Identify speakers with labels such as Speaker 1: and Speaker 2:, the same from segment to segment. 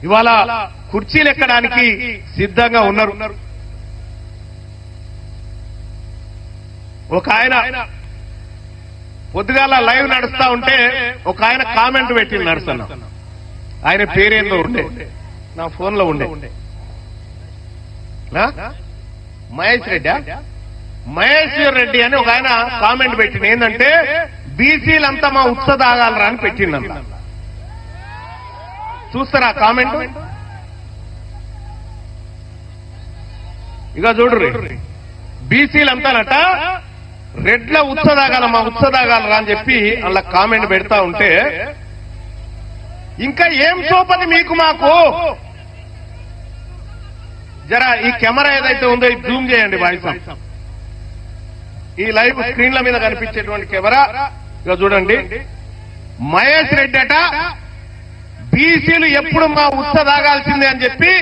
Speaker 1: ఇవాళ కుర్చీలు ఎక్కడానికి సిద్ధంగా ఉన్నారు. ఒక ఆయన పొద్దుగాల లైవ్ నడుస్తా ఉంటే ఒక ఆయన కామెంట్ పెట్టింది నడుస్తున్నా. ఆయన పేరేందో ఉండే నా ఫోన్ లో ఉండే మహేశ్వర్ రెడ్డి అని ఒక ఆయన కామెంట్ పెట్టింది. ఏంటంటే బీసీలంతా మా ఉత్స తాగాలరా అని పెట్టిందంట. చూస్తారా కామెంట్? ఇక చూడరు, బీసీలంతానట రెడ్ల ఉత్స తాగాల మా ఉత్స తాగాలరా అని చెప్పి అలా కామెంట్ పెడతా ఉంటే, ఇంకా ఏం సోపది మీకు మాకు? జరా ఈ కెమెరా ఏదైతే ఉందో ఇది జూమ్ చేయండి బాయ్స్. ఈ లైవ్ స్క్రీన్ల మీద కనిపించేటువంటి కెమెరా ఇక చూడండి. మహేష్ రెడ్డి అట బీసీలు ఎప్పుడు మా ఉత్స తాగాల్సిందే అని చెప్పి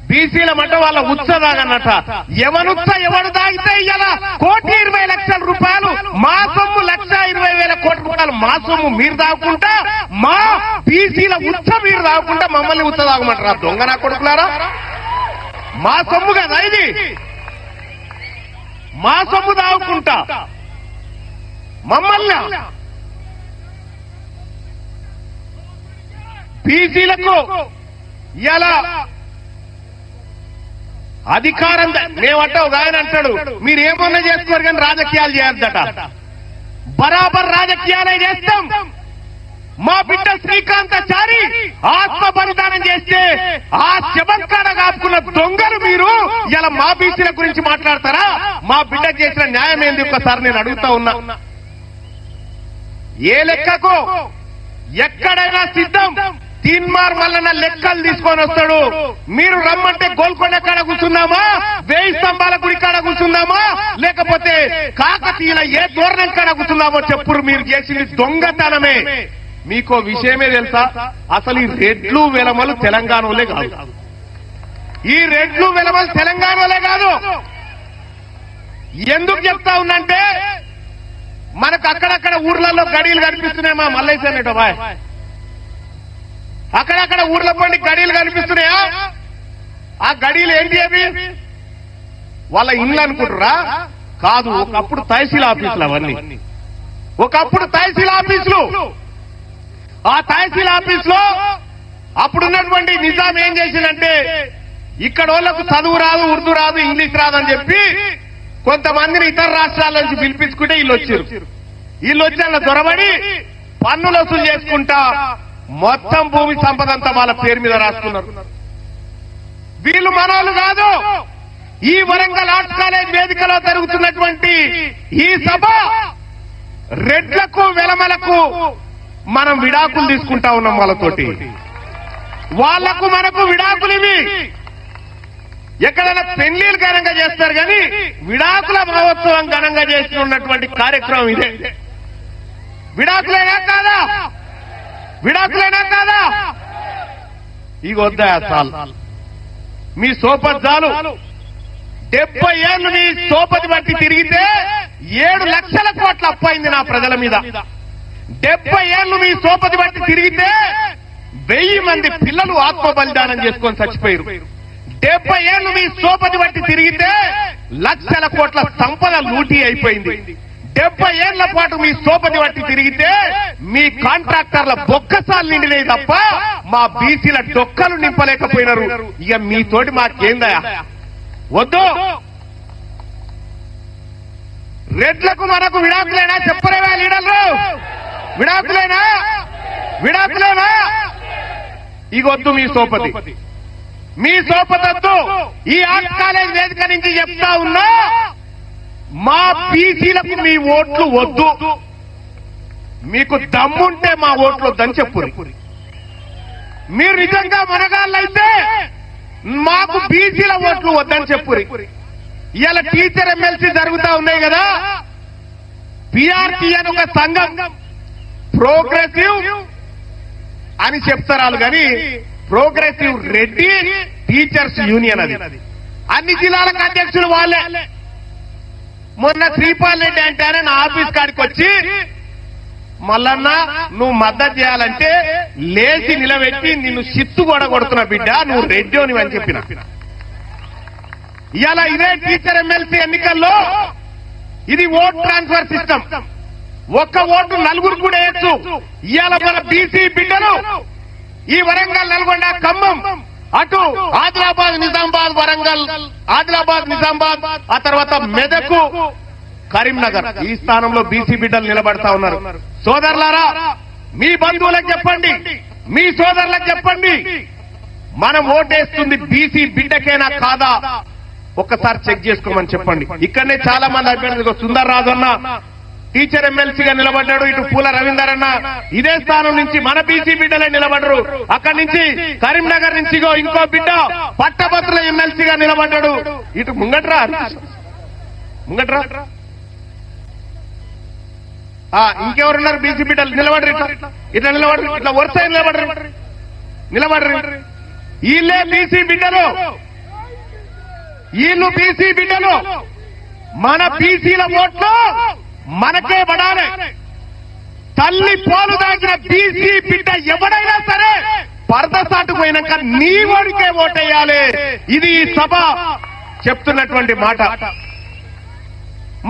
Speaker 1: బీసీల మట వాళ్ళ ఉత్స తాగన్నట. ఎవనుత్స ఎవడు తాగితే ఇయ్యాల 1,20,00,000 రూపాయలు మా సొమ్ము, 1,20,000 కోట్ల రూపాయలు మా సొమ్ము మీరు తాగుకుంటా, మా బీసీల ఉత్స మీరు తాగుకుంటా మమ్మల్ని ఉత్స తాగమంటారా? దొంగ నా కొడుకులారా, మా సొమ్ము కదా ఇది, మా సొమ్ము తాగుకుంటా మమ్మల్ని బీసీలకు ఇలా అధికారం మేమంట. ఒక ఆయన అంటాడు మీరేమన్నా చేసుకోరు కానీ రాజకీయాలు చేయొద్దట. బరాబర్ రాజకీయాలే చేస్తాం. మా బిడ్డ శ్రీకాంతాచారి ఆత్మ బలిదానం చేస్తే ఆ శవంకాడ కాపుకున్న దొంగలు మీరు ఇలా మా బీసీల గురించి మాట్లాడతారా? మా బిడ్డ చేసిన న్యాయం ఏంది ఒక్కసారి నేను అడుగుతా ఉన్నా. ఏ లెక్కకు ఎక్కడైనా సిద్ధం. తీన్మార్ మల్లన్న లెక్కలు తీసుకొని వస్తాడు. మీరు రమ్మంటే గోల్కొండ కాడ కూర్చుందామా, 1000 స్తంభాల గుడి కాడ కూర్చుందామా, లేకపోతే కాకతీయుల ఏ దూరణం కాడ కూర్చుందామో చెప్పురు. మీరు చేసింది దొంగతనమే. మీకో విషయమే తెలుసా? అసలు ఈ రెడ్లు వెలమలు తెలంగాణలే కాదు. ఈ రెడ్లు వెలమలు తెలంగాణలే కాదు. ఎందుకు చెప్తా ఉన్నంటే మనకు అక్కడక్కడ ఊర్లలో గడియలు కనిపిస్తున్నాయి. మా మల్లయ్య అనేట బాయ్, అక్కడక్కడ ఊర్ల పండి గడియలు కనిపిస్తున్నాయా? ఆ గడియలు ఏంటి అవి? వాళ్ళ ఇల్లు అనుకుంటురా? కాదు, ఒకప్పుడు తహసీల్ ఆఫీసులు అవన్నీ. ఒకప్పుడు తహసీల్ ఆఫీసులు. ఆ తహసీల్ ఆఫీసులో అప్పుడున్నటువంటి నిజాం ఏం చేసిందంటే ఇక్కడ వాళ్ళకు చదువు రాదు, ఉర్దూ రాదు, ఇంగ్లీష్ రాదు అని చెప్పి కొంతమందిని ఇతర రాష్ట్రాల నుంచి పిలిపించుకుంటే వీళ్ళు వచ్చారు. వీళ్ళు వచ్చి అలా దొరబడి పన్నులు వసూలు చేసుకుంటా మొత్తం భూమి సంపద అంతా వాళ్ళ పేరు మీద రాసుకున్నారు. వీళ్ళు మనోళ్ళు కాదు. ఈ వరంగల్ ఆర్ట్స్ కాలేజ్ వేదికలో జరుగుతున్నటువంటి ఈ సభ రెడ్లకు వెలమలకు మనం విడాకులు తీసుకుంటా ఉన్నాం వాళ్ళతోటి. వాళ్లకు మనకు విడాకులు ఇవి. ఎక్కడైనా పెళ్లిళ్ళు ఘనంగా చేస్తారు కానీ విడాకుల మహోత్సవం ఘనంగా చేస్తున్నటువంటి కార్యక్రమం ఇదే. విడాకులైనా కాదా? విడాకులైనా కాదా? ఇక వద్దా చాలు మీ సోపద్దాలు. 70 ఏళ్లు మీ సోపతి బట్టి తిరిగితే 7 లక్షల కోట్ల అప్పయింది నా ప్రజల మీద. 70 ఏళ్లు మీ సోపతి బట్టి తిరిగితే 1000 మంది పిల్లలు ఆత్మ బలిదానం చేసుకొని చచ్చిపోయారు. 70 ఏళ్లు మీ సోపతి బట్టి తిరిగితే లక్షల కోట్ల సంపద లూటీ అయిపోయింది. 70 ఏళ్ల పాటు మీ సోపతి బట్టి తిరిగితే మీ కాంట్రాక్టర్ల బొక్కసాలు నిండినాయి తప్ప మా బీసీల డొక్కలు నింపలేకపోయినారు. ఇక మీతోటి మాకేందయా? వద్దు. రెడ్లకు మనకు విడాకులేనా? చెప్పరేవా లీడర్లు? విడాకులేనా? విడాకులేనా? ఇక వద్దు మీ సోపతి. మీ సోపతొద్దు. ఈ ఆర్ట్స్ కాలేజ్ వేదిక నుంచి చెప్తా ఉన్నా, మా బీసీలకు మీ ఓట్లు వద్దు. మీకు దమ్ముంటే మా ఓట్లు వద్దని చెప్పు. మీరు నిజంగా మనగాళ్ళైతే మాకు బీసీల ఓట్లు వద్దని చెప్పు. ఇవాళ టీచర్ ఎమ్మెల్సీ జరుగుతా ఉన్నాయి కదా. పిఆర్టీ అని ఒక సంఘం ప్రోగ్రెసివ్ అని చెప్తారు కానీ ప్రోగ్రెసివ్ రెడ్డి టీచర్స్ యూనియన్ అది. అన్ని జిల్లాలకు అధ్యక్షులు వాళ్ళే. మొన్న శ్రీపాల్ రెడ్డి అంటే నా ఆఫీస్ కాడికి వచ్చి మల్లన్న నువ్వు మద్దతు చేయాలంటే లేచి నిలబెట్టి నిన్ను సిత్తు కూడా కొడుతున్న బిడ్డ నువ్వు రెడ్డోని అని చెప్పిన. ఇవాళ ఇదే టీచర్ ఎమ్మెల్సీ ఎన్నికల్లో ఇది ఓట్ ట్రాన్స్ఫర్ సిస్టమ్. ఒక్క ఓటు నలుగురు కూడా వేయచ్చు. ఇవాళ మన బీసీ బిడ్డలు ఈ వరంగల్, నల్గొండ, ఖమ్మం, అటు ఆదిలాబాద్, నిజామాబాద్, వరంగల్, ఆదిలాబాద్, నిజామాబాద్, ఆ తర్వాత మెదకు, కరీంనగర్ ఈ స్థానంలో బీసీ బిడ్డలు నిలబడతా ఉన్నారు. సోదరులారా, మీ బంధువులకు చెప్పండి, మీ సోదరులకు చెప్పండి, మనం ఓటేస్తుంది బీసీ బిడ్డకేనా కాదా ఒక్కసారి చెక్ చేసుకోమని చెప్పండి. ఇక్కడనే చాలా మంది అభ్యర్థులు, సుందర్ రాజు అన్న టీచర్ ఎమ్మెల్సీగా నిలబడ్డాడు, ఇటు పూల రవీందర్ అన్న ఇదే స్థానం నుంచి మన బీసీ బిడ్డలే నిలబడరు. అక్కడి నుంచి కరీంనగర్ నుంచి ఇంకో బిడ్డ పట్టభద్రుల ఎమ్మెల్సీగా నిలబడ్డాడు. ఇటు ముంగట్రా ఇంకెవరున్నారు బీసీ బిడ్డలు నిలబడరు, ఇట్లా నిలబడరు, ఇట్లా వరుస నిలబడరు. వీళ్ళే బీసీ బిడ్డలు, వీళ్ళు బీసీ బిడ్డలు. మన బీసీల ఓట్లు మనకే పడాలి. తల్లి పాలు దాగిన బీసీ బిడ్డ ఎవడైనా సరే పరదసాటు పోయినాక నీ ఓడికే ఓటేయాలి. ఇది ఈ సభ చెప్తున్నటువంటి మాట.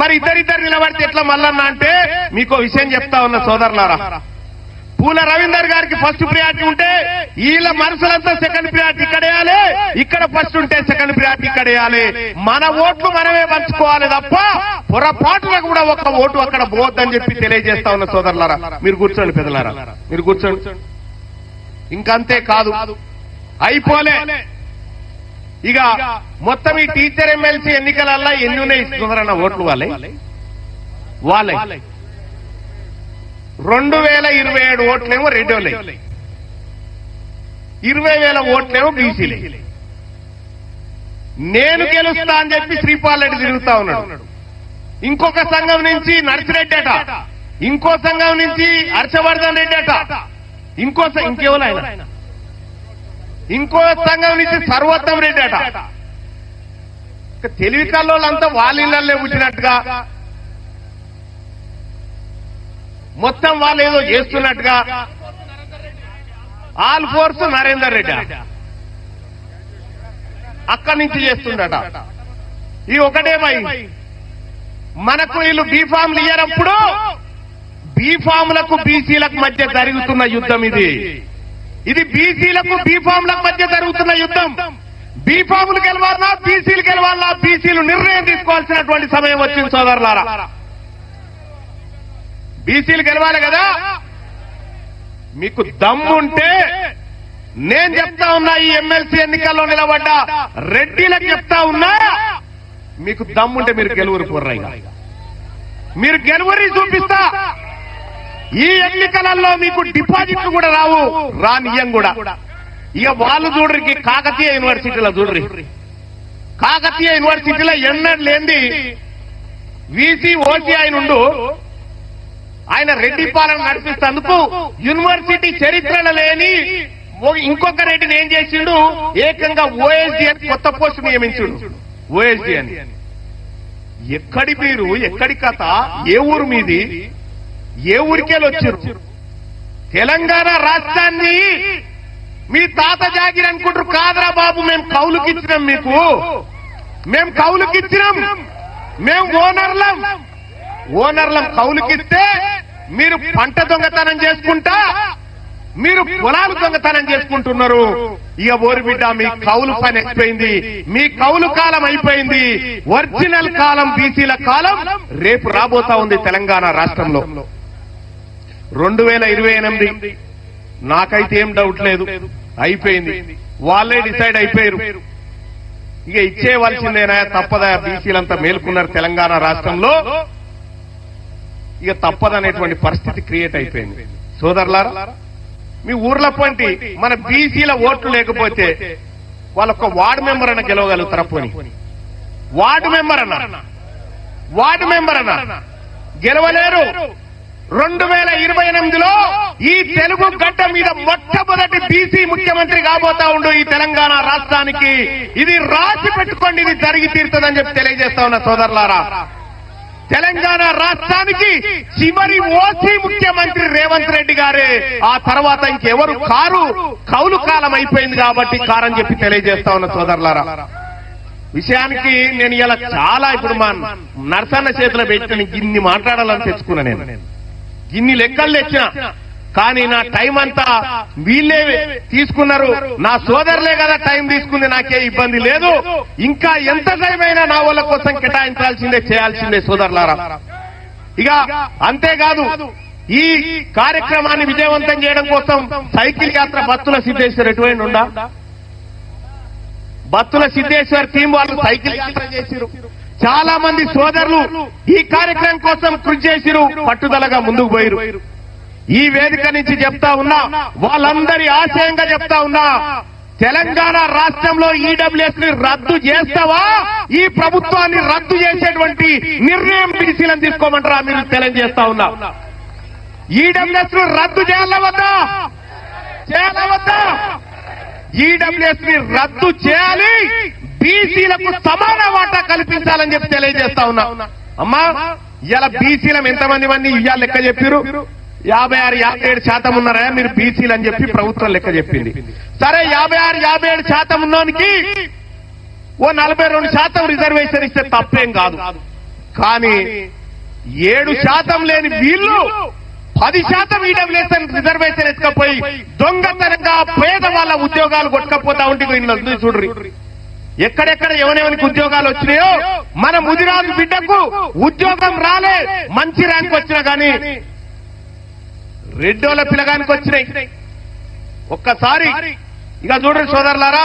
Speaker 1: మరి ఇద్దరిద్దరు నిలబడితే ఎట్లా మల్లన్న అంటే మీకో విషయం చెప్తా ఉన్న సోదరులారా, పూల రవీందర్ గారికి ఫస్ట్ ప్రియారిటీ ఉంటే వీళ్ళ మనసులంతా సెకండ్ ప్రియారిటీ ఇక్కడ వేయాలి, ఇక్కడ ఫస్ట్ ఉంటే సెకండ్ ప్రియారిటీ ఇక్కడ వేయాలి. మన ఓట్లు మనమే పంచుకోవాలి తప్ప పొరపాటులకు కూడా ఒక్క ఓటు అక్కడ పోవద్దని చెప్పి తెలియజేస్తా ఉన్న సోదరులారా. మీరు కూర్చోండి పెద్దలారా, మీరు కూర్చోండి. ఇంకంతే కాదు, అయిపోలే. ఇక మొత్తం ఈ టీచర్ ఎమ్మెల్సీ ఎన్నికలల్లా ఎన్ని ఉన్నాయి ఇస్తున్నారన్న ఓట్లు వాళ్ళే 2027 ఓట్లేమో రెడ్డోలే, 20,000 ఓట్లేమో బీసీలే. నేను గెలుస్తా అని చెప్పి శ్రీపాల్ రెడ్డి తిరుగుతా ఉన్నాడు. ఇంకొక సంఘం నుంచి నర్సిరెడ్డి అట, ఇంకో సంఘం నుంచి హర్షవర్ధన్ రెడ్డి అట, ఇంకెవరు ఆయన, ఇంకో సంఘం నుంచి సర్వోత్తమ్ రెడ్డి అట. తెలివి కల్లోళ్ళంతా వాళ్ళ ఇళ్లల్లో పుట్టినట్టుగా, మొత్తం వాళ్ళు ఏదో చేస్తున్నట్టుగా. ఆల్ ఫోర్స్ నరేందర్ రెడ్డి అక్కడి నుంచి చేస్తుండట. ఈ ఒకటేమై మనకు వీళ్ళు బీఫామ్లు ఇయ్యనప్పుడు బీఫామ్లకు బీసీలకు మధ్య జరుగుతున్న యుద్ధం ఇది బీసీలకు బీఫామ్లకు మధ్య జరుగుతున్న యుద్ధం. బీఫాములు గెలవాలన్నా బీసీలు గెలవాలన్నా బీసీలు నిర్ణయం తీసుకోవాల్సినటువంటి సమయం వచ్చింది సోదరులారా. బీసీలు గెలవాలి కదా. మీకు దమ్ముంటే నేను చెప్తా ఉన్నా, ఈ ఎమ్మెల్సీ ఎన్నికల్లో నిలబడ్డ రెడ్డిలకు చెప్తా ఉన్నా, మీకు దమ్ముంటే మీరు గెలువురు పోర్రైగా, మీరు గెలువురి చూపిస్తా. ఈ ఎన్నికలలో మీకు డిపాజిట్లు కూడా రానియం కూడా. ఇక వాళ్ళు చూడరికి కాకతీయ యూనివర్సిటీలో చూడరి, కాకతీయ యూనివర్సిటీలో ఎన్నడూ లేంది వీసీ ఓసీ ఆయనుండు, ఆయన రెడ్డి పాలన నడిపిస్తేందుకు యూనివర్సిటీ చరిత్రలో లేని ఇంకొక రెడ్డిని ఏం చేసిండు, ఏకంగా ఓఎస్డీ అని కొత్త పోస్టు నియమించుడు. ఓఎస్డీ అని ఎక్కడి మీరు, ఎక్కడి కథ, ఏ ఊరు మీది, ఏ ఊరికేళ్ళు వచ్చారు? తెలంగాణ రాష్ట్రాన్ని మీ తాత జాగిరి అనుకుంటారు. కాదరా బాబు, మేము కౌలుకిచ్చినాం, మేము కౌలుకిచ్చినాం, మేము ఓనర్లం కౌలుకిస్తే మీరు పంట దొంగతనం చేసుకుంటా, మీరు పొలాలు దొంగతనం చేసుకుంటున్నారు. ఇక ఓరి బిడ్డ, మీ కౌలు పని అయిపోయింది, మీ కౌలు కాలం అయిపోయింది. ఒరిజినల్ కాలం బీసీల కాలం రేపు రాబోతా ఉంది తెలంగాణ రాష్ట్రంలో. 2028 నాకైతే ఏం డౌట్ లేదు, అయిపోయింది. వాళ్ళే డిసైడ్ అయిపోయారు. ఇక ఇచ్చేయవలసిందేనా, తప్పదా? బీసీలంతా మేల్కొన్నారు తెలంగాణ రాష్ట్రంలో, ఇక తప్పదనేటువంటి పరిస్థితి క్రియేట్ అయిపోయింది. సోదరులారా, మీ ఊర్ల పంటి మన బీసీల ఓట్లు లేకపోతే వాళ్ళొక్క వార్డు మెంబర్ అన్న గెలవగలుగుతారా? పోని వార్డు మెంబర్ అన్న గెలవలేరు. 2028లో ఈ తెలుగు గడ్డ మీద మొట్టమొదటి బీసీ ముఖ్యమంత్రి కాబోతా ఉండు ఈ తెలంగాణ రాష్ట్రానికి. ఇది రాసి పెట్టుకోండి, ఇది జరిగి తీరుతుందని చెప్పి తెలియజేస్తా ఉన్నా సోదరులారా. తెలంగాణ రాష్ట్రానికి చివరి ఓసీ ముఖ్యమంత్రి రేవంత్ రెడ్డి గారే. ఆ తర్వాత ఇంకెవరు కారు. కౌలు కాలం అయిపోయింది కాబట్టి కారని చెప్పి తెలియజేస్తా ఉన్న సోదరులారా. విషయానికి నేను ఇలా చాలా ఇప్పుడు మా నరసన్న చేతిలో పెట్టిన ఇన్ని మాట్లాడాలని తెచ్చుకున్నా. నేను ఇన్ని లెక్కలు తెచ్చిన, కానీ నా టైం అంతా వీళ్ళే తీసుకున్నారు. నా సోదరులే కదా టైం తీసుకుంది, నాకే ఇబ్బంది లేదు. ఇంకా ఎంత టైం అయినా నా వాళ్ళ కోసం కేటాయించాల్సిందే, చేయాల్సిందే సోదరులారా. ఇక అంతేకాదు, ఈ కార్యక్రమాన్ని విజయవంతం చేయడం కోసం సైకిల్ యాత్ర బత్తుల సిద్ధేశ్వర్ ఎటువంటి ఉండా, బత్తుల సిద్ధేశ్వర్ టీం వాళ్ళు సైకిల్ యాత్ర చేసిరు. చాలా మంది సోదరులు ఈ కార్యక్రమం కోసం కృషి చేసిరు, పట్టుదలగా ముందుకు పోయిరు. ఈ వేదిక నుంచి చెప్తా ఉన్నా, వాళ్ళందరి ఆశయంగా చెప్తా ఉన్నా, తెలంగాణ రాష్ట్రంలో ఈడబ్ల్యూఎస్ ని రద్దు చేస్తావా, ఈ ప్రభుత్వాన్ని రద్దు చేసేటువంటి నిర్ణయం బీసీలను తీసుకోమంటారా మీరు తెలియజేస్తా ఉన్నా. ఈడబ్ల్యూఎస్ ను రద్దు చేయాలా వద్దా? ఈడబ్ల్యూఎస్ ని రద్దు చేయాలి, బీసీలకు సమాన వాటా కల్పించాలని చెప్పి తెలియజేస్తా ఉన్నా. అమ్మా, ఇవాళ బీసీలం ఎంతమంది ఇవాళ లెక్క చెప్పారు? 56-57% ఉన్నారా మీరు బీసీలు అని చెప్పి ప్రభుత్వం లెక్క చెప్పింది. సరే, 56-57% ఉన్నోనికి ఓ 42% రిజర్వేషన్ ఇస్తే తప్పేం కాదు. కానీ 7% లేని వీళ్ళు 10% ఈడబ్ల్యూఎస్ రిజర్వేషన్ ఎత్తుకపోయి దొంగతనంగా పేద వాళ్ళ ఉద్యోగాలు కొట్టుకపోతా ఉంటే చూడ్రి. ఎక్కడెక్కడ ఎవరెవరికి ఉద్యోగాలు వచ్చినాయో, మన ముదిరాజు బిడ్డకు ఉద్యోగం రాలే, మంచి ర్యాంక్ వచ్చినా గానీ రెడ్డోల పిల్లగానికి వచ్చినాయి. ఒక్కసారి ఇక చూడండి సోదరులారా,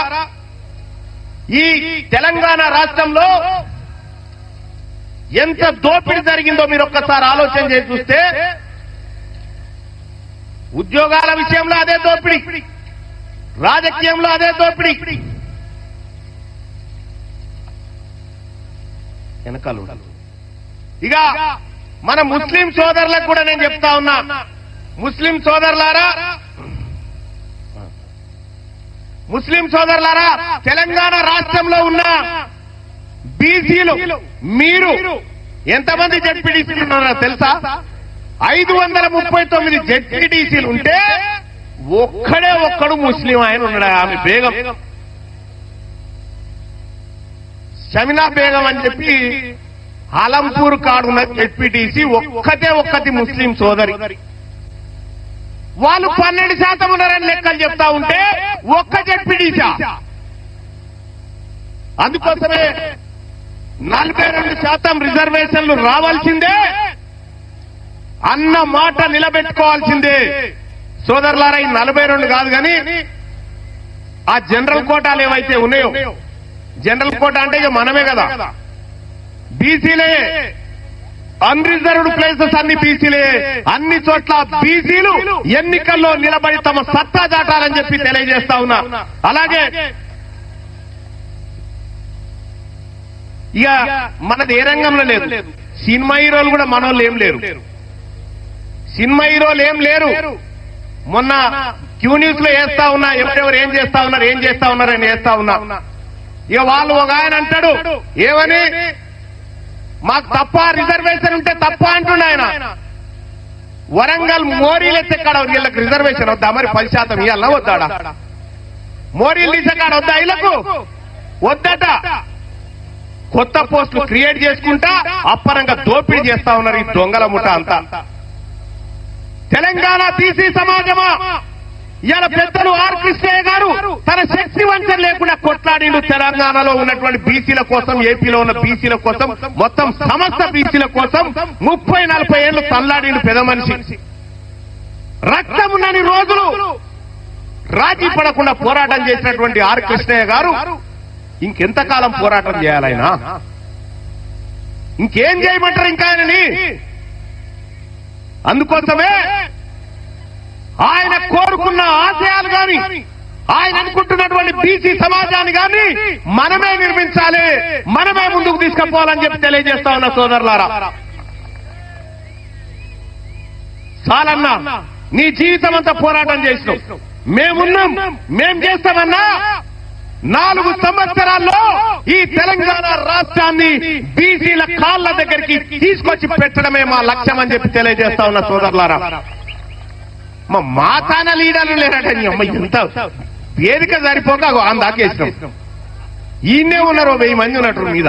Speaker 1: ఈ తెలంగాణ రాష్ట్రంలో ఎంత దోపిడీ జరిగిందో మీరు ఒక్కసారి ఆలోచన చేసి చూస్తే, ఉద్యోగాల విషయంలో అదే దోపిడీ, రాజకీయంలో అదే దోపిడీ. వెనకాల ఇక మన ముస్లిం సోదరులకు కూడా నేను చెప్తా ఉన్నా, ముస్లిం సోదరులారా, తెలంగాణ రాష్ట్రంలో ఉన్న బీసీలు మీరు ఎంతమంది జెడ్పీటీసీలు ఉన్నారో తెలుసా? 539 జెడ్పీటీసీలు ఉంటే ఒక్కడు ముస్లిం ఆయన ఉన్నాడు. ఆమె బేగం, షమినా బేగం అని చెప్పి ఆలంపూర్ కాడున్న జెడ్పీటీసీ ఒక్కటి ముస్లిం సోదరి. వాళ్ళు 12% ఉన్నారని లెక్కలు చెప్తా ఉంటే ఒక్క జెడ్పీటీసీ. అందుకోసమే 42% రిజర్వేషన్లు రావాల్సిందే అన్న మాట నిలబెట్టుకోవాల్సిందే సోదరులారా. ఈ 42 కాదు కానీ ఆ జనరల్ కోటాలు ఏవైతే ఉన్నాయో, జనరల్ కోటా అంటే ఇక మనమే కదా, బీసీలే. అన్రిజర్వ్డ్ ప్లేసెస్ అన్ని బీసీలే. అన్ని చోట్ల బీసీలు ఎన్నికల్లో నిలబడి తమ సత్తా దాటాలని చెప్పి తెలియజేస్తా ఉన్నా. అలాగే ఇక మనది ఏ రంగంలో లేదు, సినిమా హీరోలు కూడా మనోళ్ళు ఏం లేరు, సినిమా హీరోలు ఏం లేరు. మొన్న క్యూ న్యూస్ లో వేస్తా ఉన్నా, ఎవరెవరు ఏం చేస్తా ఉన్నారు అని వేస్తా ఉన్నా. ఇక వాళ్ళు ఒక ఆయన అంటాడు, ఏమని, మాకు తప్ప రిజర్వేషన్ ఉంటే తప్ప అంటుండే ఆయన. వరంగల్ మోరీలు ఎత్తెక్కడ వీళ్ళకి రిజర్వేషన్ వద్దా? మరి 10% ఇవ్వాలన్నా వద్దాడా? మోరీలు తీసేకాడ వద్దా? వీళ్ళకు వద్దట. కొత్త పోస్టులు క్రియేట్ చేసుకుంటా అప్పరంగా దోపిడీ చేస్తా ఉన్నారు ఈ దొంగల ముఠ అంతా. తెలంగాణ బీసీ సమాజమా, ఇవాళ పెద్దలు ఆర్ కృష్ణయ్య గారు తన శక్తి వంచన లేకుండా కొట్లాడిండు తెలంగాణలో ఉన్నటువంటి బీసీల కోసం, ఏపీలో ఉన్న బీసీల కోసం, మొత్తం సమస్త బీసీల కోసం 30-40 ఏళ్లు తల్లాడిండు పెద్ద మనిషి. రక్తం ఉన్నని రోజులు రాజీ పడకుండా పోరాటం చేసినటువంటి ఆర్ కృష్ణయ్య గారు ఇంకెంతకాలం పోరాటం చేయాలైనా? ఇంకేం చేయమంటారు ఇంకా ఆయనని? అందుకోసమే ఆయన కోరుకున్న ఆశయాలు గాని, ఆయన అనుకుంటున్నటువంటి బీసీ సమాజాన్ని గాని మనమే నిర్మించాలి, మనమే ముందుకు తీసుకుపోవాలని చెప్పి తెలియజేస్తా ఉన్న సోదరులారా. చాలన్నా, నీ జీవితం అంతా పోరాటం చేసినావు, మేమున్నాం, మేం చేస్తామన్నా 4 సంవత్సరాల్లో ఈ తెలంగాణ రాష్ట్రాన్ని బీసీల కాళ్ల దగ్గరికి తీసుకొచ్చి పెట్టడమే మా లక్ష్యం అని చెప్పి తెలియజేస్తా ఉన్న సోదరులారా. మా తాన లీడర్లు లేరటని అమ్మ ఎంత వేదిక సరిపోక అందాకేసినాం. ఈయనే ఉన్నారు 1000 మంది ఉన్నట్టు మీద.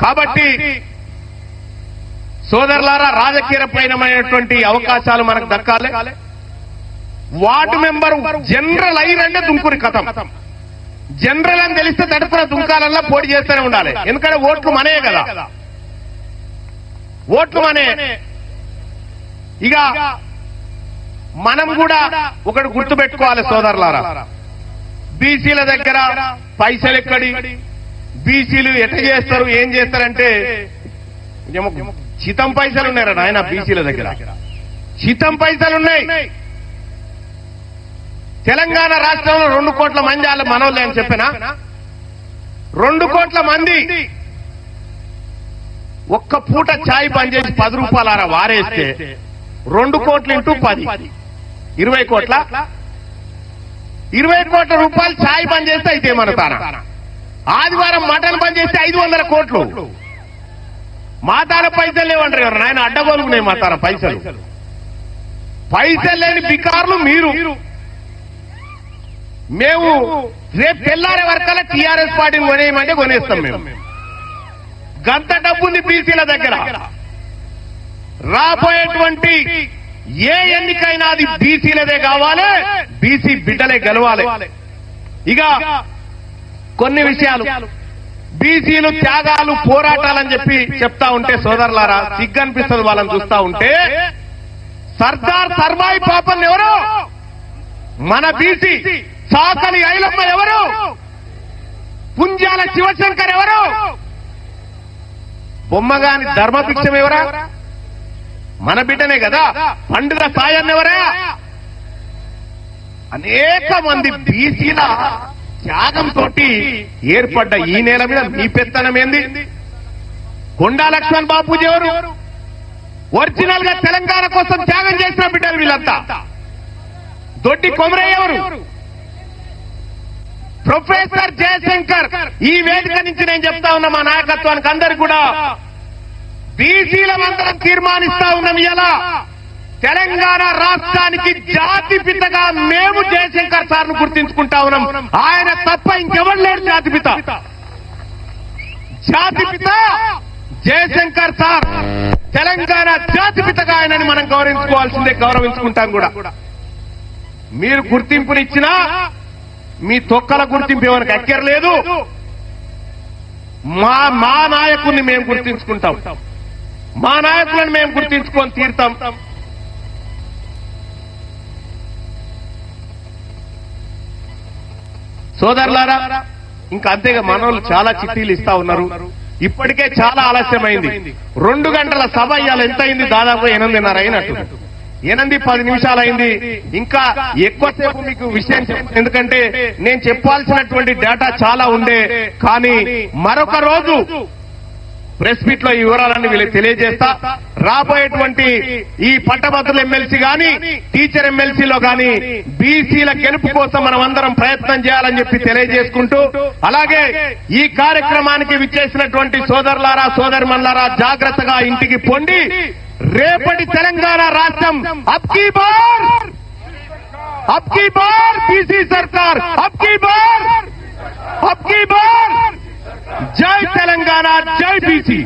Speaker 1: కాబట్టి సోదరులారా, రాజకీయపరమైనటువంటి అవకాశాలు మనకు దక్కాలి. వార్డు మెంబరు జనరల్ అయినంటే దుంకుని కథం. జనరల్ అని తెలిస్తే తడుపున దుంకాలన్నా పోటీ చేస్తూనే ఉండాలి. ఎందుకంటే ఓట్లు మనే కదా, ఓట్లు మనే. ఇక మనం కూడా ఒకటి గుర్తు పెట్టుకోవాలి సోదరులారా, బీసీల దగ్గర పైసలు ఎక్కడి, బీసీలు ఎట్ట చేస్తారు, ఏం చేస్తారంటే చితం పైసలు ఉన్నారా నాయన బీసీల దగ్గర, చితం పైసలు ఉన్నాయి. తెలంగాణ రాష్ట్రంలో 2 కోట్ల మంది వాళ్ళ మనోళ్ళే అని చెప్పినా, 2 కోట్ల మంది ఒక్క పూట ఛాయ్ బంద్ చేసి 10 రూపాయలు వారేస్తే 2 కోట్లు ఇంటూ 10 20 కోట్ల, 20 కోట్ల రూపాయలు ఛాయ్ బంద్ చేస్తే అయితే ఏమనుతారా? ఆదివారం మటన్ బంద్ చేస్తే 500 కోట్లు. మాతార పైసలు లేవంటారు ఎవరు నాయన, అడ్డగోలుకున్నాయి మాతార పైసలు. పైసలు లేని బికార్లు మీరు. మేము రేపు తెల్లారే వరకల్లా టీఆర్ఎస్ పార్టీని కొనేయమంటే కొనేస్తాం. మేము గంత డబ్బుంది బీసీల దగ్గర. రాబోయేటువంటి ఏ ఎన్నికైనా అది బీసీలదే కావాలి, బీసీ బిడ్డలే గెలవాలి. ఇక కొన్ని విషయాలు బీసీలు త్యాగాలు పోరాటాలని చెప్పి చెప్తా ఉంటే సోదరులారా సిగ్గనిపిస్తుంది వాళ్ళని చూస్తా ఉంటే. సర్దార్ సర్వాయి పాపన్ ఎవరు? మన బీసీ. సాకలి ఐలమ్మ ఎవరు? పుంజాల శివశంకర్ ఎవరు? బొమ్మగాని ధర్మభిక్షం ఎవరా? మన బిడ్డనే కదా. పండుగ సాయన్ ఎవరా? అనేక మంది బీసీల త్యాగంతో ఏర్పడ్డ ఈ నేల మీద మీ పెత్తనం ఏంది? కొండా లక్ష్మణ్ బాపూజీ ఎవరు? ఒరిజినల్ గా తెలంగాణ కోసం త్యాగం చేసిన బిడ్డలు వీళ్ళంతా. దొడ్డి కొమరయ్య ఎవరు? ప్రొఫెసర్ జయశంకర్. ఈ వేదిక నుంచి నేను చెప్తా ఉన్నా మా నాయకత్వానికి అందరికి కూడా, బీసీలమందరం తీర్మానిస్తా ఉన్నాం ఇలా తెలంగాణ రాష్ట్రానికి జాతిపితగా మేము జయశంకర్ సార్ ను గుర్తించుకుంటా ఉన్నాం. ఆయన తప్ప ఇంకెవరు లేరు జాతిపిత. జాతిపిత జయశంకర్ సార్. తెలంగాణ జాతిపితగా ఆయనని మనం గౌరవించుకోవాల్సిందే, గౌరవించుకుంటాం కూడా. మీరు గుర్తింపునిచ్చినా మీ తొక్కల గుర్తింపు ఎవరికి అక్కర్లేదు. మా నాయకుల్ని మేము గుర్తించుకుంటాం, మా నాయకులను మేము గుర్తించుకొని తీరుతాం. సోదరులారా, ఇంకా అంతేగా మనోళ్ళు చాలా చిట్టీలు ఇస్తా ఉన్నారు. ఇప్పటికే చాలా ఆలస్యమైంది. 2 గంటల సభ ఇవాళ ఎంత అయింది? దాదాపు 8:30 అయినట్టు. 8-10 నిమిషాలు అయింది. ఇంకా ఎక్కువసేపు మీకు విషయం ఎందుకంటే నేను చెప్పాల్సినటువంటి డేటా చాలా ఉండే. కానీ మరొక రోజు ప్రెస్ మీట్ లో ఈ వివరాలన్నీ వీళ్ళకి తెలియజేస్తా. రాబోయేటువంటి ఈ పట్టభద్రుల ఎమ్మెల్సీ గాని టీచర్ ఎమ్మెల్సీలో గాని బీసీల గెలుపు కోసం మనం అందరం ప్రయత్నం చేయాలని చెప్పి తెలియజేసుకుంటూ, అలాగే ఈ కార్యక్రమానికి విచ్చేసినటువంటి సోదరులారా సోదరిమణులారా జాగ్రత్తగా ఇంటికి పొండి. రేపటి తెలంగాణ రాష్ట్రం అబ్కీ బార్ బీసీ సర్కార్, అబ్కీ బార్ జై తెలంగాణ, జై బీసీ.